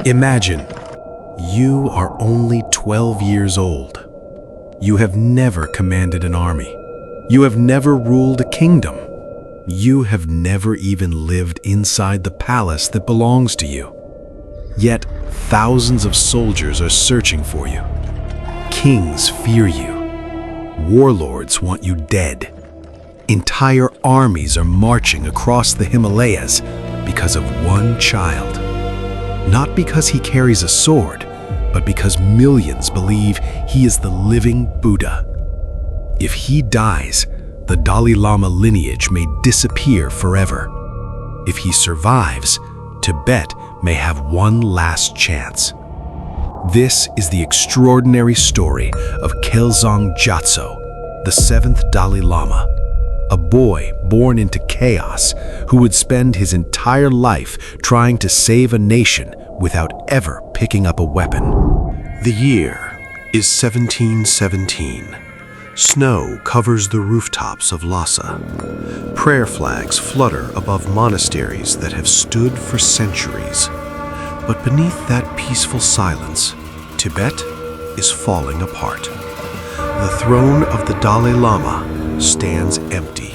Imagine, you are only 12 years old. You have never commanded an army. You have never ruled a kingdom. You have never even lived inside the palace that belongs to you. Yet, thousands of soldiers are searching for you. Kings fear you. Warlords want you dead. Entire armies are marching across the Himalayas because of one child. Not because he carries a sword, but because millions believe he is the living Buddha. If he dies, the Dalai Lama lineage may disappear forever. If he survives, Tibet may have one last chance. This is the extraordinary story of Kelzang Gyatso, the 7th Dalai Lama, a boy born into chaos who would spend his entire life trying to save a nation without ever picking up a weapon. The year is 1717. Snow covers the rooftops of Lhasa. Prayer flags flutter above monasteries that have stood for centuries. But beneath that peaceful silence, Tibet is falling apart. The throne of the Dalai Lama stands empty.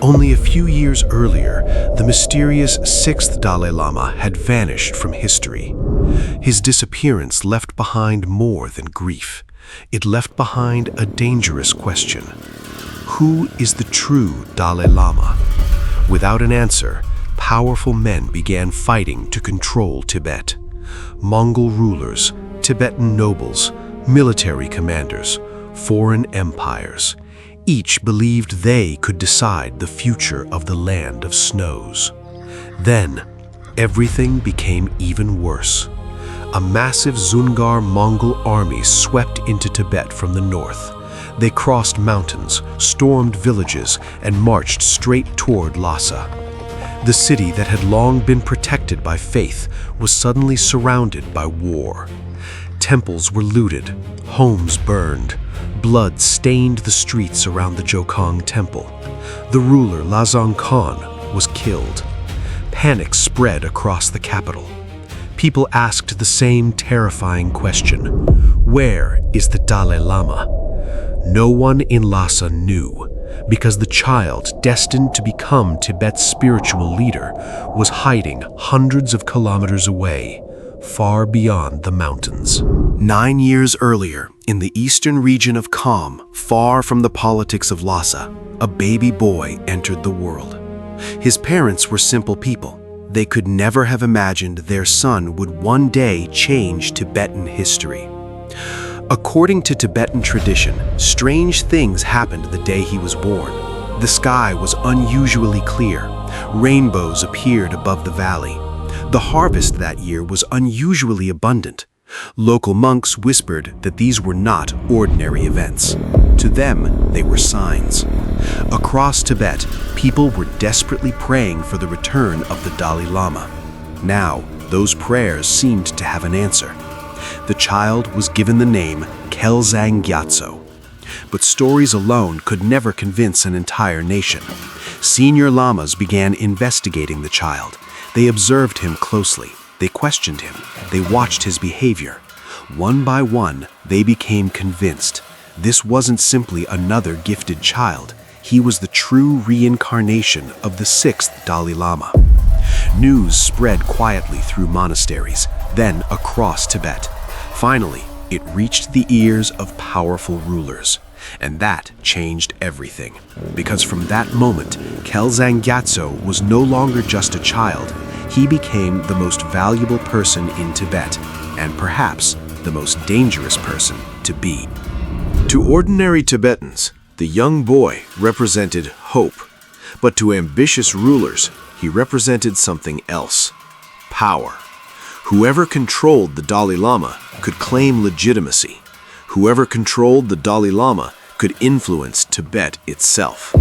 Only a few years earlier, the mysterious 6th Dalai Lama had vanished from history. His disappearance left behind more than grief. It left behind a dangerous question. Who is the true Dalai Lama? Without an answer, powerful men began fighting to control Tibet. Mongol rulers, Tibetan nobles, military commanders, foreign empires. Each believed they could decide the future of the land of snows. Then, everything became even worse. A massive Zungar Mongol army swept into Tibet from the north. They crossed mountains, stormed villages, and marched straight toward Lhasa. The city that had long been protected by faith was suddenly surrounded by war. Temples were looted, homes burned. Blood stained the streets around the Jokang temple. The ruler Lhasa Khan was killed. Panic spread across the capital. People asked the same terrifying question: where is the Dalai Lama? No one in Lhasa knew, because the child destined to become Tibet's spiritual leader was hiding hundreds of kilometers away, far beyond the mountains. 9 years earlier, in the eastern region of Kham, far from the politics of Lhasa, a baby boy entered the world. His parents were simple people. They could never have imagined their son would one day change Tibetan history. According to Tibetan tradition, strange things happened the day he was born. The sky was unusually clear. Rainbows appeared above the valley. The harvest that year was unusually abundant. Local monks whispered that these were not ordinary events. To them, they were signs. Across Tibet, people were desperately praying for the return of the Dalai Lama. Now, those prayers seemed to have an answer. The child was given the name Kelzang Gyatso. But stories alone could never convince an entire nation. Senior lamas began investigating the child. They observed him closely. They questioned him. They watched his behavior. One by one, they became convinced. This wasn't simply another gifted child. He was the true reincarnation of the 6th Dalai Lama. News spread quietly through monasteries, then across Tibet. Finally, it reached the ears of powerful rulers. And that changed everything. Because from that moment, Kelzang Gyatso was no longer just a child. He became the most valuable person in Tibet, and perhaps the most dangerous person to be. To ordinary Tibetans, the young boy represented hope. But to ambitious rulers, he represented something else: power. Whoever controlled the Dalai Lama could claim legitimacy. Whoever controlled the Dalai Lama could influence Tibet itself.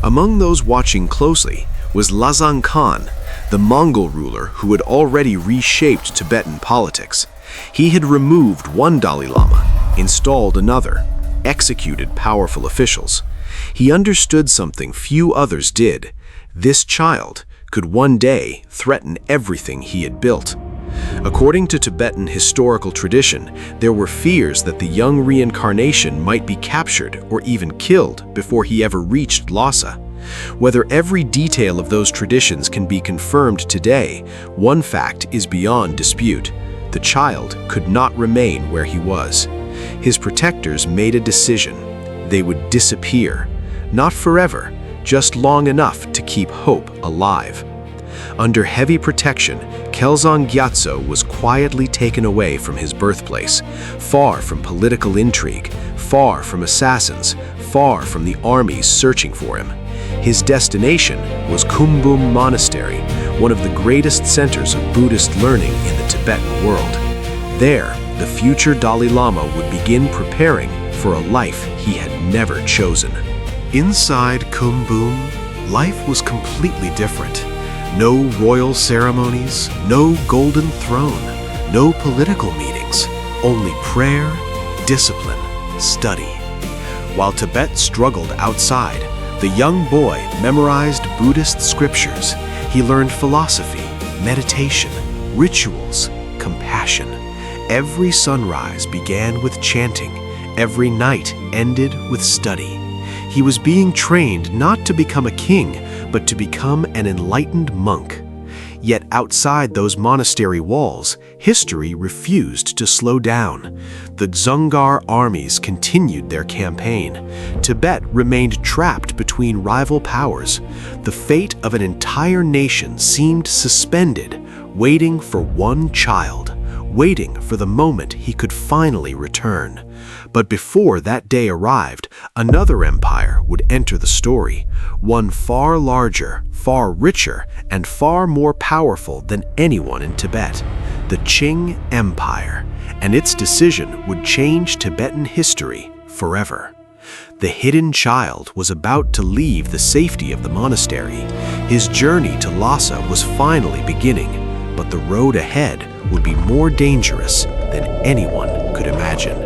Among those watching closely was Lhasa Khan, the Mongol ruler who had already reshaped Tibetan politics. He had removed one Dalai Lama, installed another, executed powerful officials. He understood something few others did. This child could one day threaten everything he had built. According to Tibetan historical tradition, there were fears that the young reincarnation might be captured or even killed before he ever reached Lhasa. Whether every detail of those traditions can be confirmed today, one fact is beyond dispute. The child could not remain where he was. His protectors made a decision. They would disappear. Not forever, just long enough to keep hope alive. Under heavy protection, Kelzang Gyatso was quietly taken away from his birthplace, far from political intrigue, far from assassins, far from the armies searching for him. His destination was Kumbum Monastery, one of the greatest centers of Buddhist learning in the Tibetan world. There, the future Dalai Lama would begin preparing for a life he had never chosen. Inside Kumbum, life was completely different. No royal ceremonies, no golden throne, no political meetings, only prayer, discipline, study. While Tibet struggled outside, the young boy memorized Buddhist scriptures. He learned philosophy, meditation, rituals, compassion. Every sunrise began with chanting. Every night ended with study. He was being trained not to become a king, but to become an enlightened monk. Yet outside those monastery walls, history refused to slow down. The Dzungar armies continued their campaign. Tibet remained trapped between rival powers. The fate of an entire nation seemed suspended, waiting for one child, waiting for the moment he could finally return. But before that day arrived, another empire would enter the story, one far larger, far richer, and far more powerful than anyone in Tibet, the Qing Empire, and its decision would change Tibetan history forever. The hidden child was about to leave the safety of the monastery. His journey to Lhasa was finally beginning, but the road ahead would be more dangerous than anyone could imagine.